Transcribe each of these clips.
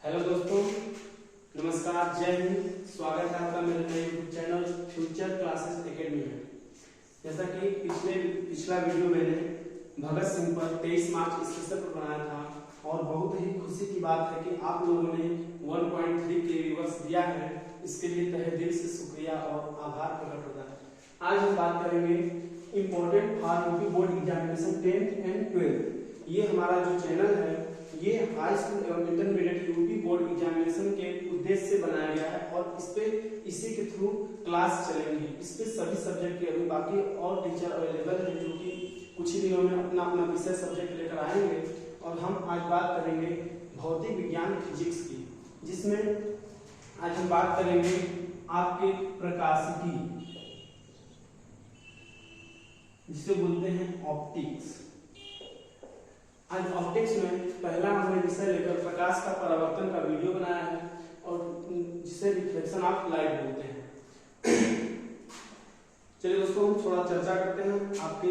Hello दोस्तों, नमस्कार, जय हिंद। स्वागत है आपका मेरे नए YouTube channel future classes academy में। जैसा कि पिछला वीडियो मैंने भगत सिंह पर 23 मार्च स्पेशल पर बनाया था और बहुत ही खुशी की बात है कि आप लोगों ने 1.3 के व्यूअर्स दिया है। इसके लिए तहे दिल से शुक्रिया और आभार प्रकट होता है। आज हम बात करेंगे important for UP board examination 10th and 12th। ये हमारा जो चैनल है ये हाई स्कूल एवं इंटरमीडिएट यूपी बोर्ड एग्जामिनेशन के उद्देश्य से बनाया गया है और इसी के थ्रू क्लास चलेंगे। इस पे सभी सब्जेक्ट के अभी बाकी और टीचर अवेलेबल है जो कि कुछ ही दिनों में अपना अपना विषय सब्जेक्ट लेकर आएंगे। और हम आज बात करेंगे भौतिक विज्ञान फिजिक्स की, जिसमें आज हम बात करेंगे आपके प्रकाशिकी, जिसे बोलते हैं ऑप्टिक्स। आज ऑप्टिक्स में पहला हमने विषय लेकर प्रकाश का परावर्तन का वीडियो बनाया है और जिसे रिफ्लेक्शन ऑफ लाइट बोलते हैं। चलिए दोस्तों, हम थोड़ा चर्चा करते हैं। आपके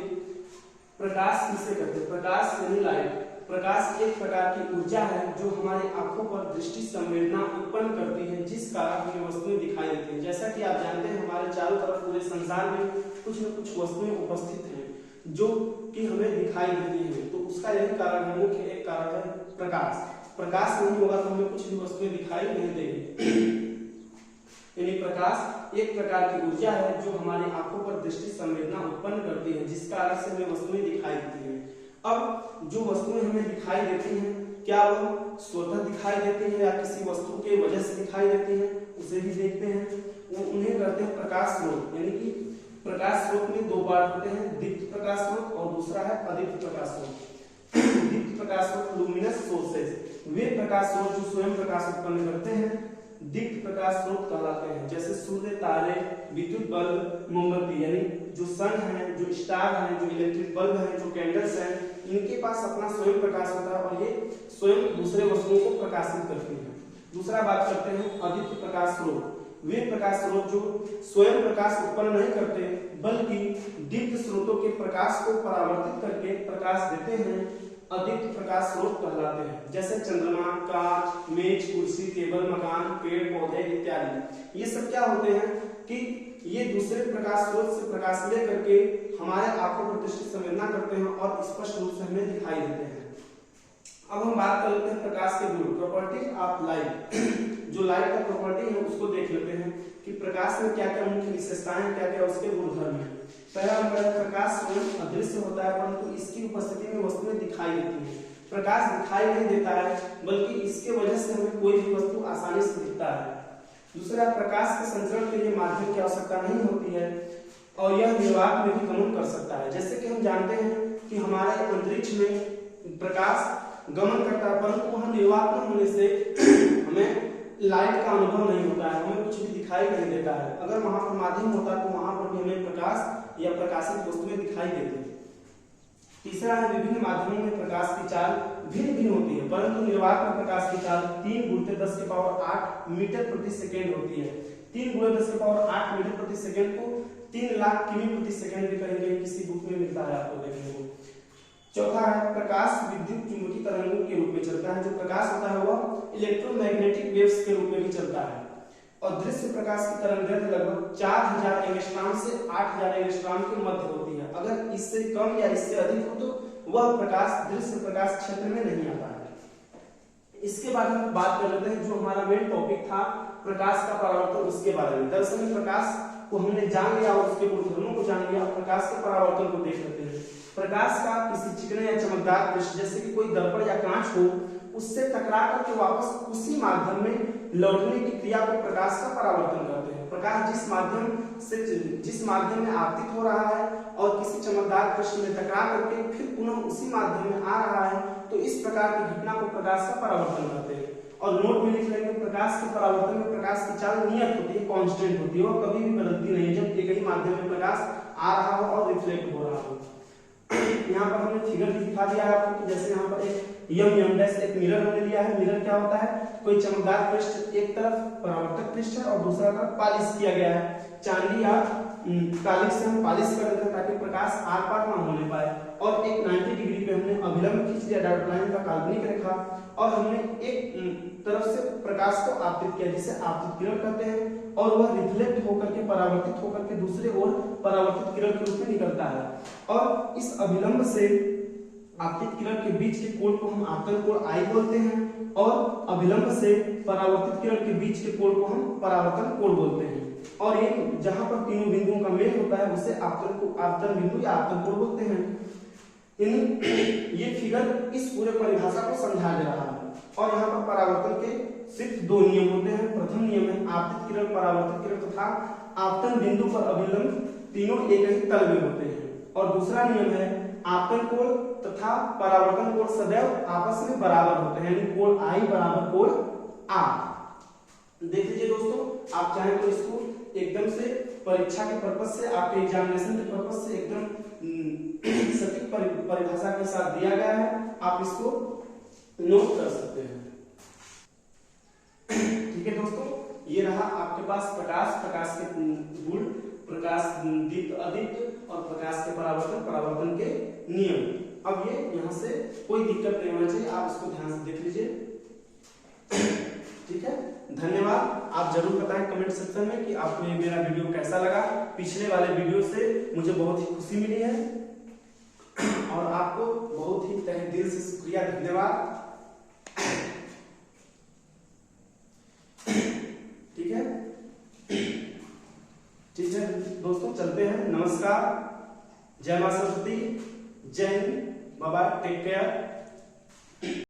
प्रकाश किसे कहते हैं? प्रकाश यानी लाइट। प्रकाश एक प्रकार की ऊर्जा है जो हमारी आंखों पर दृष्टि संवेदना उत्पन्न करती है, जिस कारण हमें वस्तुएं दिखाई देती हैं। जैसा कि आप जानते हैं, हमारे चारों तरफ पूरे संसार में कुछ न कुछ वस्तुएं उपस्थित हैं जो कि हमें दिखाई देती है। तो उसका यही कारण है, मुख्य एक कारण है प्रकाश। प्रकाश नहीं होगा तो हमें कुछ भी वस्तुएं दिखाई नहीं देगी। यानी प्रकाश एक प्रकार की ऊर्जा है जो हमारी आंखों पर दृष्टि संवेदना उत्पन्न करती है, जिस कारण से हमें वस्तुएं दिखाई देती हैं। अब जो वस्तुएं हमें दिखाई देती हैं, क्या वो स्वतः दिखाई देती है या किसी वस्तु के वजह से दिखाई देती है, उसे भी देखते हैं। उन्हें कहते हैं प्रकाश स्रोत। यानी कि प्रकाश स्रोत में दो पार्ट होते हैं, दीप्त प्रकाश स्रोत और दूसरा है अदीप्त प्रकाश स्रोत। दीप्त प्रकाश स्रोत लुमिनस सोर्सेस, वे प्रकाश स्रोत जो स्वयं प्रकाश उत्पन्न करते हैं, दीप्त प्रकाश स्रोत कहलाते हैं। जैसे सूर्य, तारे, विद्युत बल्ब, मोमबत्ती, यानी जो सन है, जो स्टार है, जो इलेक्ट्रिक बल्ब है, जो कैंडल्स हैं, इनके पास अपना स्वयं प्रकाश होता है और ये स्वयं दूसरे वस्तुओं को प्रकाशित करती है। दूसरा बात करते हैं अदीप्त प्रकाश स्रोत। वे प्रकाश स्रोत जो स्वयं प्रकाश उत्पन्न नहीं करते बल्कि दीप्त स्रोतों के प्रकाश को परावर्तित करके प्रकाश देते हैं, अदीप्त प्रकाश स्रोत कहलाते हैं। जैसे चंद्रमा, कांच, मेज, कुर्सी, टेबल, मकान, पेड़ पौधे इत्यादि। ये सब क्या होते हैं कि ये दूसरे प्रकाश स्रोत से प्रकाश ले करके हमारे आंखों पर दृष्टि संवेदना करते हैं और स्पष्ट रूप से हमें दिखाई देते हैं। अब हम बात कर लेते हैं प्रकाश के गुण, प्रॉपर्टी ऑफ लाइट। जो लाइट का प्रॉपर्टी है उसको देख लेते हैं कि प्रकाश में क्या क्या मुख्य विशेषताएं, क्या क्या उसके गुणधर्म हैं। पहला नंबर, प्रकाश स्वयं अदृश्य होता है परंतु इसकी उपस्थिति में वस्तुएं दिखाई देती हैं। प्रकाश दिखाई नहीं देता है बल्कि इसके वजह से हमें कोई भी वस्तु आसानी से दिखता है। दूसरा, प्रकाश के संचरण के लिए माध्यम की आवश्यकता नहीं होती है और यह निर्वात में भी गमन कर सकता है। जैसे कि हम जानते हैं कि हमारे अंतरिक्ष में प्रकाश गमन करता है परंतु वहां निर्वात न होने से हमें लाइट का अनुभव नहीं होता है, हमें कुछ भी दिखाई नहीं देता है। अगर वहां पर माध्यम होता तो वहां पर भी हमें प्रकाश या प्रकाशित वस्तुएं दिखाई देती। तीसरा है, विभिन्न माध्यमों में प्रकाश की चाल भिन्न भिन्न होती है परंतु निर्वात में प्रकाश की चाल 3 × 10⁸ मीटर प्रति सेकेंड होती है। 3 × 10⁸ मीटर प्रति सेकेंड को 3 लाख किमी प्रति सेकेंड भी कहेंगे, किसी बुक में मिलता है आपको देखने को। चौथा है, प्रकाश विद्युत चुंबकीय तरंगों के रूप में चलता है। जो प्रकाश होता है वह इलेक्ट्रोमैग्नेटिक वेव्स के रूप में भी चलता है। और दृश्य प्रकाश की तरंगदैर्घ्य लगभग 4000 एंगस्ट्रॉम से 8000 एंगस्ट्रॉम के मध्य होती है। अगर इससे कम या इससे अधिक हो तो वह प्रकाश दृश्य प्रकाश क्षेत्र में नहीं आता है। इसके बाद हम बात कर लेते हैं जो हमारा मेन टॉपिक था प्रकाश का परावर्तन, उसके बारे में। दरअसल में प्रकाश को हमने जान लिया और उसके गुणधर्मों को जान लिया, प्रकाश के परावर्तन को देख लेते हैं। प्रकाश का किसी चिकने या चमकदार पृष्ठ, जैसे कि कोई दर्पण या कांच हो, उससे टकरा करके वापस उसी माध्यम में लौटने की क्रिया को प्रकाश का परावर्तन करते हैं। प्रकाश जिस माध्यम में आपतित हो रहा है और किसी चमकदार पृष्ठ में टकरा करके फिर पुनः उसी माध्यम में आ रहा है, तो इस प्रकार की घटना को प्रकाश का परावर्तन करते हैं। और नोट में लिख लेंगे, प्रकाश के परावर्तन में प्रकाश की चाल नियत होती है, कांस्टेंट होती है और कभी भी बदलती नहीं है जब एक ही माध्यम में प्रकाश आ रहा हो और रिफ्लेक्ट हो रहा हो। यहाँ पर हमने फिगर भी दिखा दिया है आपको कि जैसे यहाँ पर एक मिरर हमने लिया है। मिरर क्या होता है? कोई चमकदार पृष्ठ, एक तरफ परावर्तक पृष्ठ है और दूसरा तरफ पॉलिश किया गया है। चांदी या कालिक से हम पॉलिश कर देते हैं ताकि प्रकाश आर पार ना होने पाए। और एक 90 डिग्री पे हमने अभिलंब खींच दिया, डॉट लाइन का काल्पनिक रेखा, और हमने एक तरफ से प्रकाश को आपतित किया, जिसे आपतित किरण कहते हैं, और वह रिफ्लेक्ट होकर के परावर्तित होकर के दूसरे ओर परावर्तित किरण के रूप में निकलता है। और इस अभिलंब से आपतित किरण के बीच के कोण को हम आपतन कोण आई बोलते हैं, और अभिलंब से परावर्तित किरण के बीच के कोण को हम परावर्तन कोण बोलते हैं। और ये जहां पर तीनों बिंदुओं का मेल होता है उसे आपतन बिंदु या आपतन कोण बोलते हैं। ये फिगर इस पूरे परिभाषा को समझा दे रहा है। और यहाँ पर परावर्तन के सिर्फ दो नियम होते हैं। प्रथम नियम है आपतित किरण, परावर्तित किरण तथा आपतन बिंदु पर अभिलंब तीनों एक ही तल में होते हैं। और दूसरा नियम है आपतन कोण तथा परावर्तन कोण सदैव आपस में बराबर होते हैं, यानी कोण आई बराबर कोण आ। देख लीजिए दोस्तों, आप चाहें तो इसको एकदम से परीक्षा के पर्पज से, आपके एग्जामिनेशन के पर्पज से एकदम सटीक परिभाषा के साथ दिया गया है, आप इसको नोट कर सकते हैं। ठीक है दोस्तों, ये रहा आपके पास प्रकाश के गुण, प्रकाश दीप्त अदीप्त और प्रकाश के परावर्तन के नियम। अब ये यहाँ से कोई दिक्कत नहीं होना चाहिए, आप इसको ध्यान से देख लीजिए। ठीक है, धन्यवाद। आप जरूर बताएं कमेंट सेक्शन में कि आपको ये मेरा वीडियो कैसा लगा। पिछले वाले वीडियो से मुझे बहुत ही खुशी मिली है और आपको बहुत ही तहे दिल से शुक्रिया, धन्यवाद। ठीक है दोस्तों, चलते हैं। नमस्कार, जय मां सरस्वती, जय Hind, bye bye, take care.